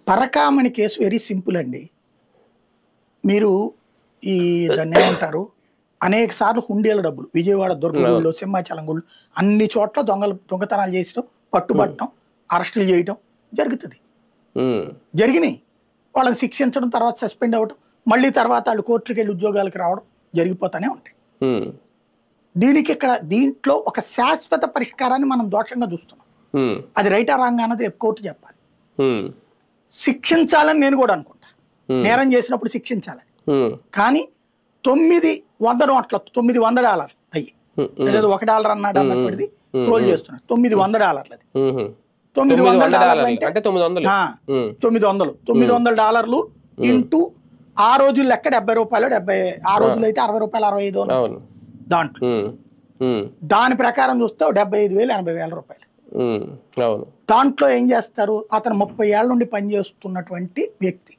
Parakamani case very simple అండి. మీరు ఈ దాన్ని ఏమంటారు, అనేక సార్లు హుండీల డబ్బులు విజయవాడ దుర్గగుళ్ళు, సింహాచలం గుళ్ళు అన్ని చోట్ల దొంగతనాలు చేసడం, పట్టుబట్టడం, అరెస్టులు చేయటం జరుగుతుంది. జరిగినాయి. వాళ్ళని శిక్షించడం, తర్వాత సస్పెండ్ అవ్వడం, మళ్ళీ తర్వాత వాళ్ళు కోర్టుకి వెళ్ళి ఉద్యోగాలకు రావడం జరిగిపోతూనే ఉంటాయి. దీంట్లో ఒక శాశ్వత పరిష్కారాన్ని మనం దోషంగా చూస్తున్నాం. అది రైటా రాంగ్ అన్నది రేపు కోర్టు చెప్పాలి. శిక్షించాలని నేను కూడా అనుకుంటా, నేరం చేసినప్పుడు శిక్షించాలని. కానీ 900 నోట్ల $900 అయ్యి లేదు $1 అన్నాడు అన్నటువంటిది ట్రోల్ చేస్తున్నారు. $900 అది. $900 అంటే $900 ఇంటూ ఆ రోజులు లెక్క ₹70, ఆ రోజులు అయితే ₹60, ₹65 దాంట్లో. దాని ప్రకారం చూస్తే $75,000, $80,000. దాంట్లో ఏం చేస్తారు, అతను 30 ఏళ్ల నుండి పనిచేస్తున్నటువంటి వ్యక్తి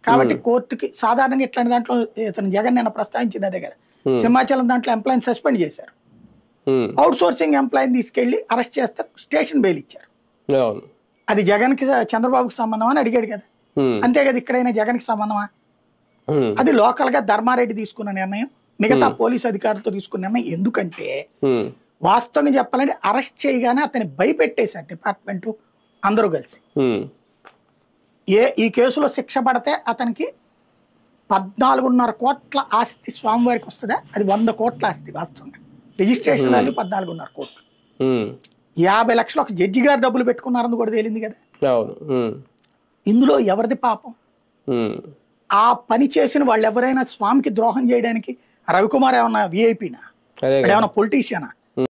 కాబట్టి కోర్టుకి సాధారణంగా ఇట్లాంటి దాంట్లో ఇతను జగన్ నిన్న ప్రస్తావించింది అదే కదా. సింహాచలం దాంట్లో ఎంప్లాయీని సస్పెండ్ చేశారు, అవుట్ సోర్సింగ్ ఎంప్లాయీని తీసుకెళ్లి అరెస్ట్ చేస్తే స్టేషన్ బెయిల్ ఇచ్చారు. అది జగన్కి చంద్రబాబుకి సంబంధం అని అడిగాడు కదా. అంతే కదా, ఇక్కడైనా జగన్కి సంబంధమా? అది లోకల్ గా ధర్మారెడ్డి తీసుకున్న నిర్ణయం, మిగతా పోలీసు అధికారులతో తీసుకున్న నిర్ణయం. ఎందుకంటే వాస్తవంగా చెప్పాలంటే అరెస్ట్ చేయగానే అతన్ని భయపెట్టేశారు డిపార్ట్మెంట్ అందరూ కలిసి. ఈ కేసులో శిక్ష పడితే అతనికి 14.5 కోట్ల ఆస్తి స్వామివారికి వస్తుందా, అది 100 కోట్ల ఆస్తి. వాస్తవంగా రిజిస్ట్రేషన్ వాల్యూ 14.5 కోట్లు. 50 లక్షలు ఒక జడ్జి గారు డబ్బులు పెట్టుకున్నారని కూడా తేలింది కదా. ఇందులో ఎవరిది పాపం? ఆ పని చేసిన వాళ్ళు ఎవరైనా స్వామికి ద్రోహం చేయడానికి రవికుమార్ ఏమన్నా విఐపీనా, ఏమన్నా పొలిటీషియనా?